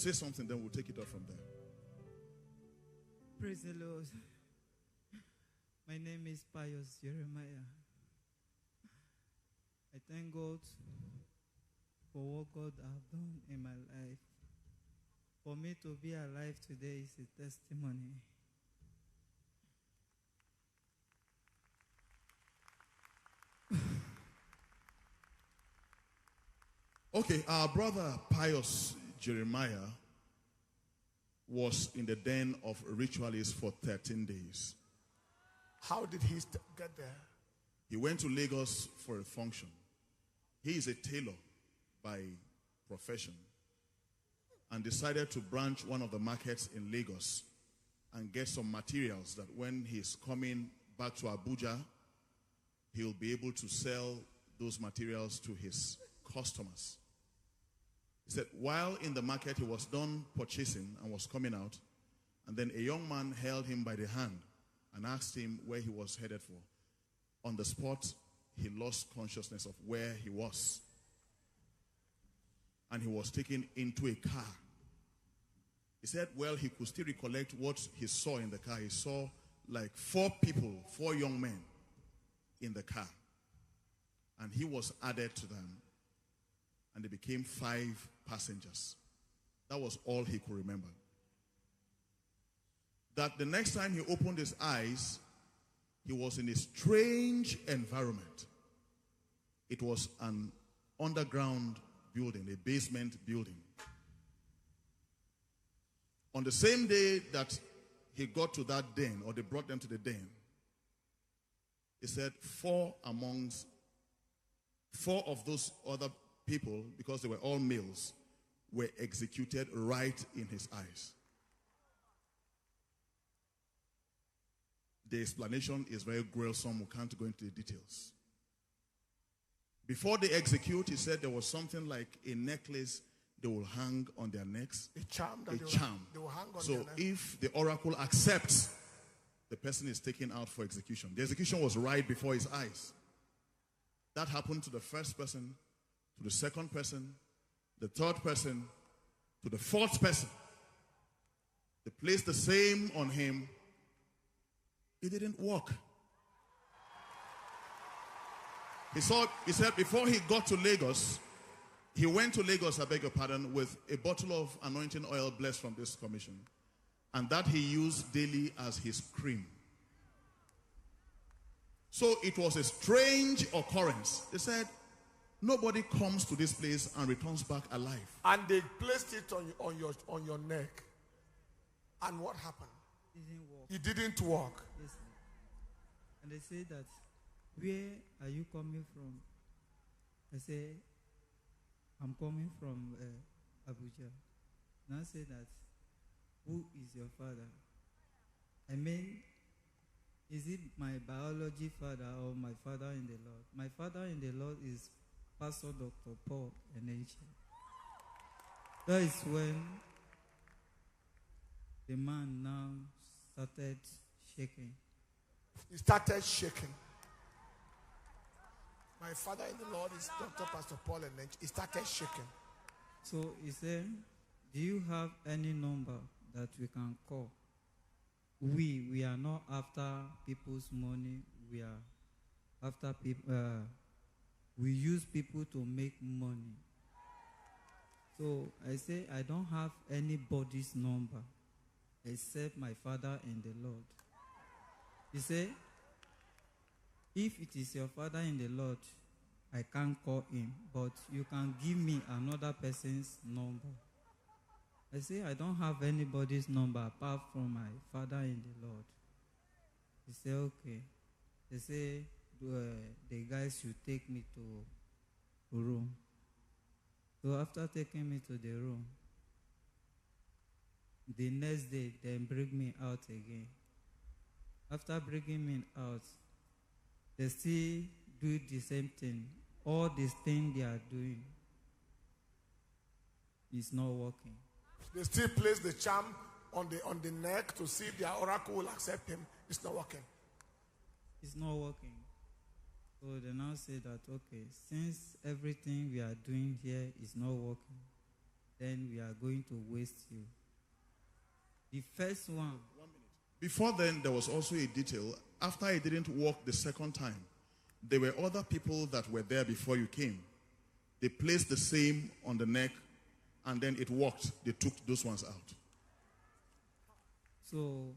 say something, then we'll take it up from there. Praise the Lord. My name is Pius Jeremiah. I thank God for what God has done in my life. For me to be alive today is a testimony. Okay, our brother Pius Jeremiah was in the den of ritualists for 13 days. How did he get there? He went to Lagos for a function. He is a tailor by profession and decided to branch one of the markets in Lagos and get some materials that when he's coming back to Abuja, he'll be able to sell those materials to his customers. He said while in the market, he was done purchasing and was coming out, and then a young man held him by the hand and asked him where he was headed for. On the spot, he lost consciousness of where he was. And he was taken into a car. He said, well, he could still recollect what he saw in the car. He saw like 4 people, 4 young men in the car. And he was added to them. And they became 5 passengers. That was all he could remember. That the next time he opened his eyes, he was in a strange environment. It was an underground building, a basement building. On the same day that he got to that den, or they brought them to the den, he said 4 of those other people, because they were all males, were executed right in his eyes. The explanation is very gruesome. We can't go into the details. Before they execute, he said there was something like a necklace they will hang on their necks. A charm. They will hang on their neck. If the oracle accepts, the person is taken out for execution. The execution was right before his eyes. That happened to the first person, to the second person, the third person, to the 4th person. They placed the same on him. It didn't work. He said before he got to Lagos, he went to Lagos, I beg your pardon, with a bottle of anointing oil blessed from this commission. And that he used daily as his cream. So it was a strange occurrence. They said, nobody comes to this place and returns back alive. And they placed it on your neck. And what happened? It didn't work. Yes. And they say that, where are you coming from? I say, I'm coming from Abuja. Now say that, who is your father? I mean, is it my biology father or my father in the Lord? My father in the Lord is Pastor Dr. Paul Enenche. That is when the man now started shaking. He started shaking. My father in the Lord is Dr. Pastor Paul Enenche. He started shaking. So he said, do you have any number that we can call? We are not after people's money. We are after people. We use people to make money. So I say, I don't have anybody's number except my father in the Lord. He said, if it is your father in the Lord, I can't call him, but you can give me another person's number. I say, I don't have anybody's number apart from my father in the Lord. He said, okay. They say, the guys should take me to a room. So after taking me to the room, the next day, they bring me out again. After bringing me out, they still do the same thing. All this thing they are doing is not working. They still place the charm on the neck to see if their oracle will accept him. It's not working. It's not working. So they now say that, okay, since everything we are doing here is not working, then we are going to waste you. The first one. 1 minute. Before then, there was also a detail. After it didn't work the second time, there were other people that were there before you came. They placed the same on the neck, and then it worked. They took those ones out. So,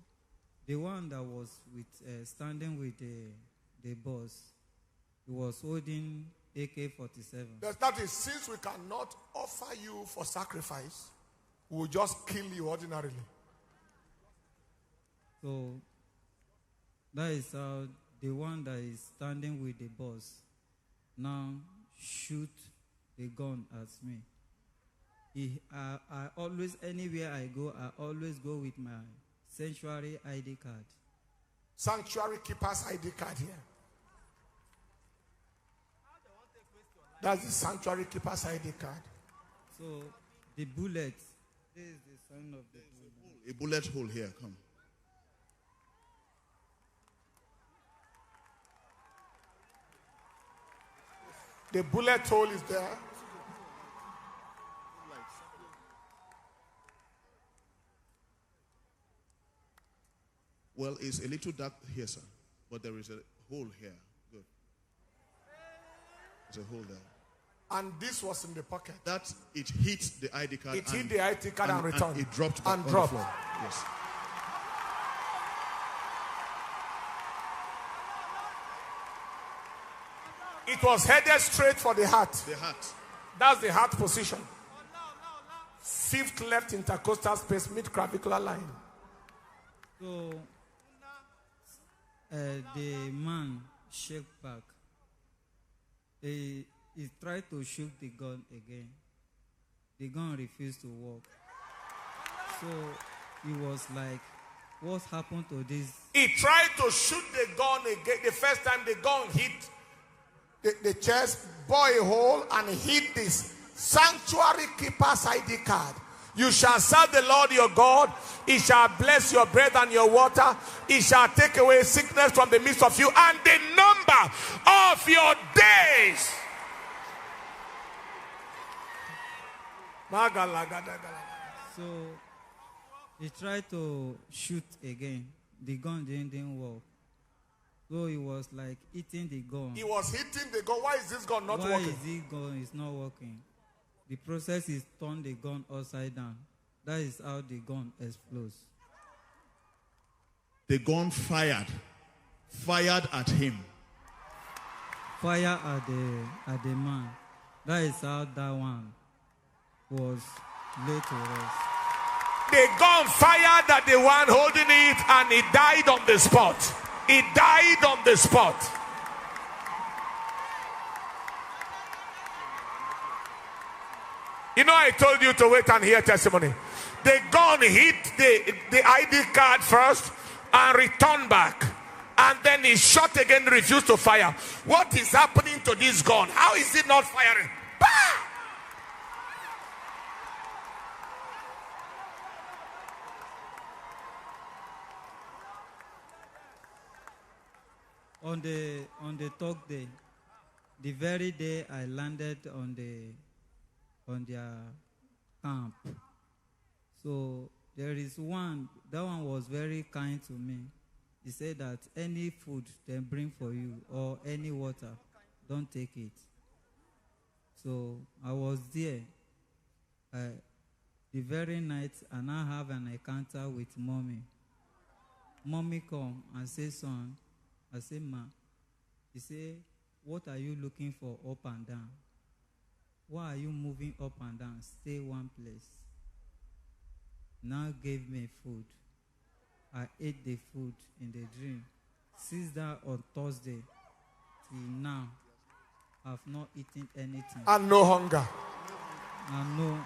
the one that was with standing with the boss, he was holding AK-47. That is, since we cannot offer you for sacrifice, we'll just kill you ordinarily. So, that is how the one that is standing with the boss now shoot the gun at me. I always, anywhere I go, I always go with my sanctuary ID card. Sanctuary keeper's ID card here. That's the sanctuary keeper's ID card. So the bullet, this is the sign of the bullet. A bullet hole here, come. The bullet hole is there. Well, it's a little dark here, sir. But there is a hole here. Good. There's a hole there. And this was in the pocket. That it hit the ID card. It hit the ID card and returned. And it dropped and on dropped. the floor. Yes. It was headed straight for the heart. The heart. That's the heart position. Fifth left intercostal space, mid-clavicular line. So the man shook back. He tried to shoot the gun again. The gun refused to work. So he was like, what happened to this? He tried to shoot the gun again. The first time the gun hit the chest, bore a hole, and hit this sanctuary keeper's ID card. You shall serve the Lord your God. He shall bless your bread and your water. He shall take away sickness from the midst of you, and the number of your days. So he tried to shoot again. The gun didn't work. So he was like hitting the gun. He was hitting the gun. Why is this gun not working? Why is the gun is not working? The process is turn the gun upside down. That is how the gun explodes. The gun fired at him. Fire at the man. That is how that one was laid to rest. The gun fired at the one holding it, and he died on the spot. He died on the spot. You know, I told you to wait and hear testimony. The gun hit the ID card first and returned back. And then he shot again, refused to fire. What is happening to this gun? How is it not firing? Bah! On the third day, the very day I landed on their camp. So there is one, that one was very kind to me. He said that any food they bring for you or any water, don't take it. So I was there. The very night, and I have an encounter with mommy. Mommy come and say, son, I say, ma. He say, what are you looking for up and down? Why are you moving up and down? Stay one place. Now gave me food. I ate the food in the dream. Since that on Thursday till now, I've not eaten anything. And no hunger. And no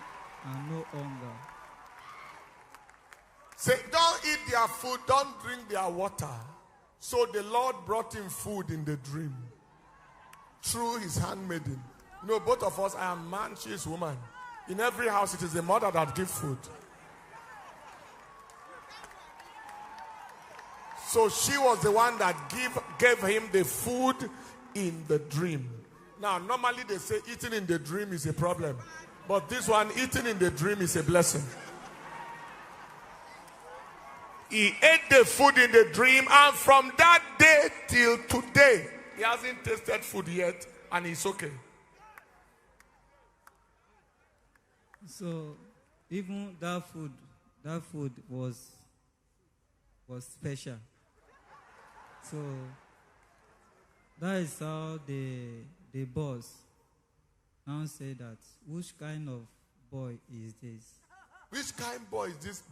hunger. Say, don't eat their food, don't drink their water. So the Lord brought him food in the dream through his handmaiden. You know, both of us, I am man, she is woman. In every house, it is the mother that gives food. So she was the one that gave him the food in the dream. Now, normally they say eating in the dream is a problem. But this one, eating in the dream is a blessing. He ate the food in the dream, and from that day till today, he hasn't tasted food yet, and he's okay. So even that food was special. So that is how the boss now say that, which kind of boy is this? Which kind of boy is this?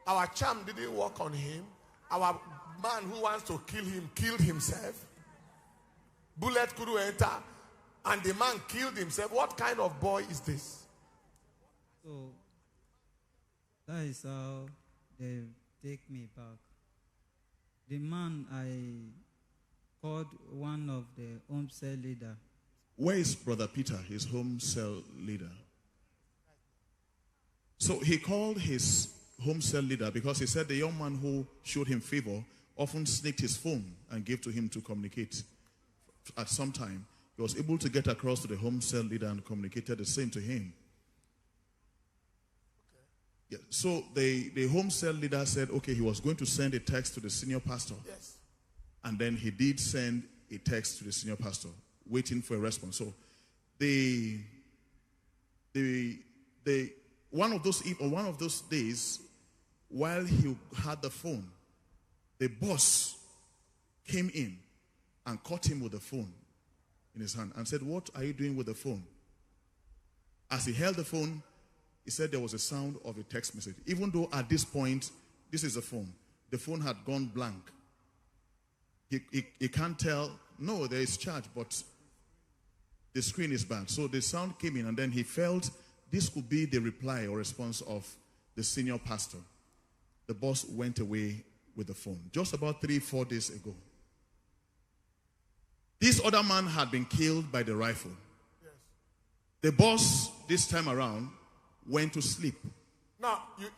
Our charm didn't work on him. Our man who wants to kill him killed himself. Bullet couldn't enter, and the man killed himself. What kind of boy is this? So that is how they take me back. The man, I called one of the home cell leader. Where is Brother Peter, his home cell leader? So he called his home cell leader because he said the young man who showed him favor often sneaked his phone and gave to him to communicate. At some time, he was able to get across to the home cell leader and communicated the same to him. Yeah, so the home cell leader said, okay, he was going to send a text to the senior pastor. Yes. And then he did send a text to the senior pastor, waiting for a response. So one of those days, while he had the phone, the boss came in and caught him with the phone in his hand and said, "What are you doing with the phone?" As he held the phone, he said there was a sound of a text message. Even though at this point, this is the phone. The phone had gone blank. He can't tell, no, there is charge, but the screen is bad. So the sound came in, and then he felt this could be the reply or response of the senior pastor. The boss went away with the phone just about 3-4 days ago. This other man had been killed by the rifle. Yes. The boss, this time around, went to sleep. Now, you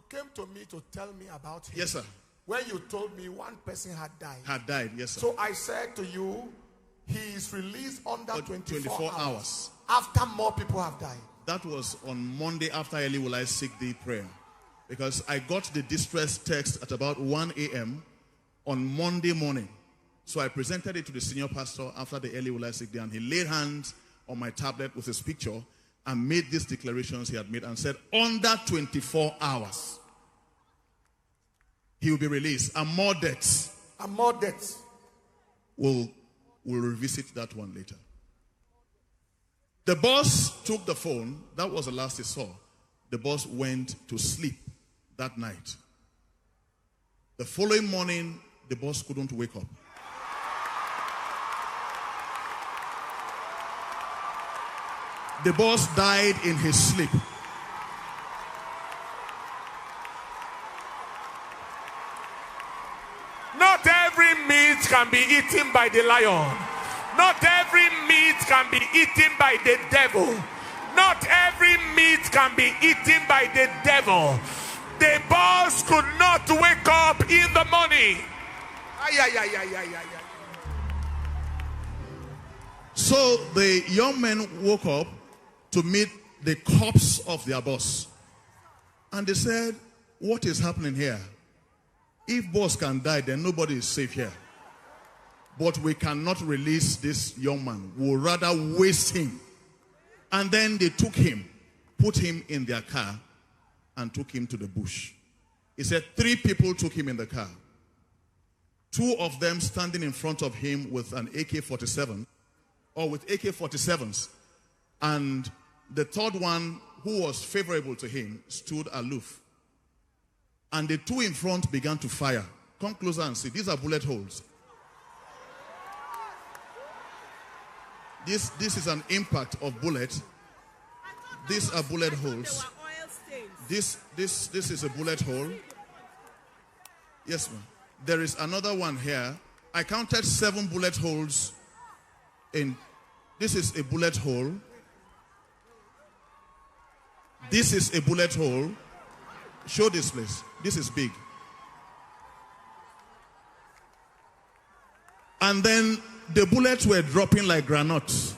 came to me to tell me about him. Yes, sir. When you told me one person had died. Had died, yes, sir. So I said to you, he is released under 24 hours. After more people have died. That was on Monday after Early Will I Seek Thee prayer. Because I got the distress text at about 1 a.m. on Monday morning. So I presented it to the senior pastor after the Early Will I Seek Thee, and he laid hands on my tablet with his picture and made these declarations he had made and said, under 24 hours, he will be released. And more deaths. And more deaths. We'll revisit that one later. The boss took the phone. That was the last he saw. The boss went to sleep that night. The following morning, the boss couldn't wake up. The boss died in his sleep. Not every meat can be eaten by the lion. Not every meat can be eaten by the devil. Not every meat can be eaten by the devil. The boss could not wake up in the morning. So the young men woke up to meet the corpse of their boss. And they said, what is happening here? If boss can die, then nobody is safe here. But we cannot release this young man. We'll rather waste him. And then they took him, put him in their car, and took him to the bush. He said 3 people took him in the car. 2 of them standing in front of him with an AK-47, or with AK-47s. And the third one, who was favorable to him, stood aloof. And the 2 in front began to fire. Come closer and see. These are bullet holes. This is an impact of bullet. These are bullet holes. This is a bullet hole. Yes, ma'am. There is another one here. I counted 7 bullet holes. This is a bullet hole. This is a bullet hole. Show this place. This is big. And then the bullets were dropping like granules.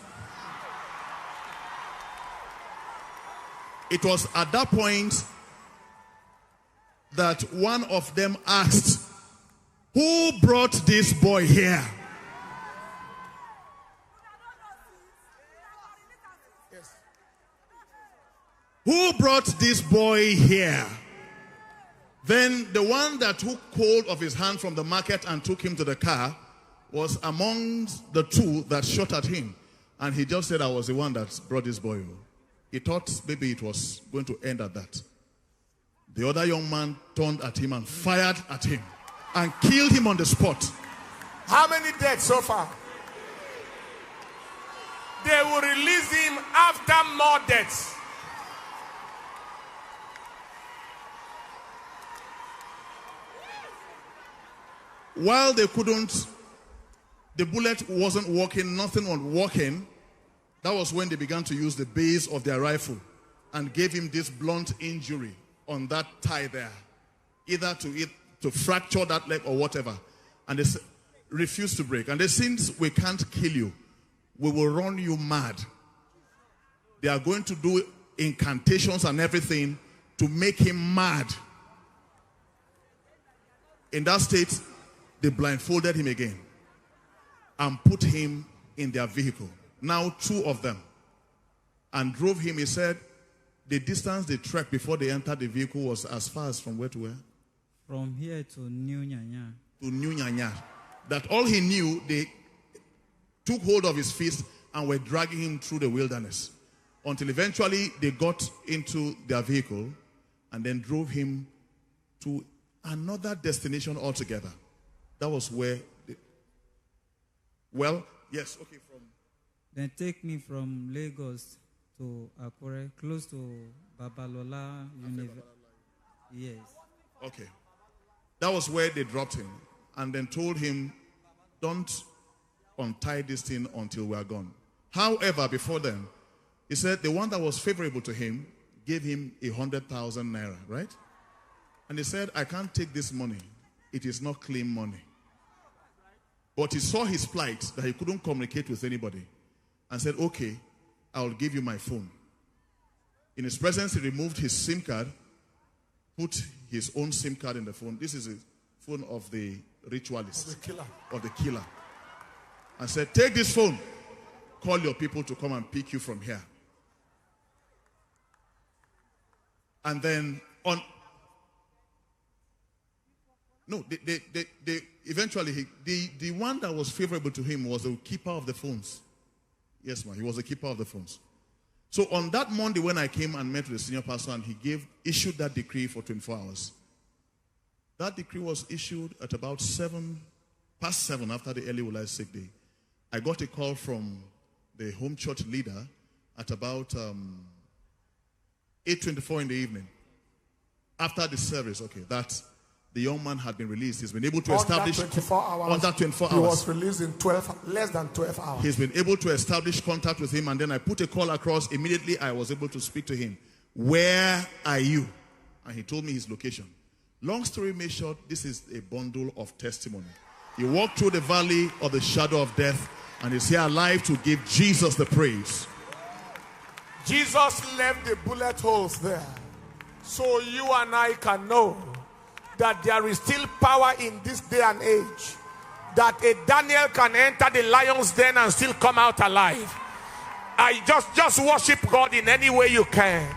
It was at that point that one of them asked, "Who brought this boy here?" Yes. Who brought this boy here? Then the one that took hold of his hand from the market and took him to the car was amongst the two that shot at him. And he just said, "I was the one that brought this boy." He thought maybe it was going to end at that. The other young man turned at him and fired at him and killed him on the spot. How many dead so far? They will release him after more deaths. While they couldn't, the bullet wasn't working, nothing was working. That was when they began to use the base of their rifle and gave him this blunt injury on that thigh there, either to fracture that leg or whatever. And they refused to break. And they said, "Since we can't kill you, we will run you mad." They are going to do incantations and everything to make him mad. In that state, they blindfolded him again and put him in their vehicle. Now 2 of them. And drove him. He said the distance they trekked before they entered the vehicle was as far as from where to where? From here to New Nyanya. To New Nyanya. That all he knew, they took hold of his fist and were dragging him through the wilderness. Until eventually they got into their vehicle and then drove him to another destination altogether. That was where yes, okay, from... Then take me from Lagos to Akure, close to Babalola University. Yes. Okay. That was where they dropped him and then told him, "Don't untie this thing until we are gone." However, before then, he said the one that was favorable to him gave him 100,000 naira, right? And he said, "I can't take this money. It is not clean money." But he saw his plight, that he couldn't communicate with anybody, and said, "Okay, I will give you my phone." In his presence, he removed his SIM card, put his own SIM card in the phone. This is a phone of the ritualist, of the killer. And said, "Take this phone, call your people to come and pick you from here." And then eventually, the one that was favorable to him was the keeper of the phones. Yes, ma'am. He was the keeper of the phones. So on that Monday when I came and met with the senior pastor and he issued that decree for 24 hours. That decree was issued at about past 7 after the early Ulai sick day. I got a call from the home church leader at about 8:24 in the evening. After the service, okay, that the young man had been released. He's been able to establish... Under 24 hours. Under 24 hours. He was released in less than 12 hours. He's been able to establish contact with him, and then I put a call across. Immediately, I was able to speak to him. "Where are you?" And he told me his location. Long story made short, this is a bundle of testimony. He walked through the valley of the shadow of death, and is here alive to give Jesus the praise. Jesus left the bullet holes there, so you and I can know that there is still power in this day and age, that a Daniel can enter the lion's den and still come out alive. I just worship God in any way you can.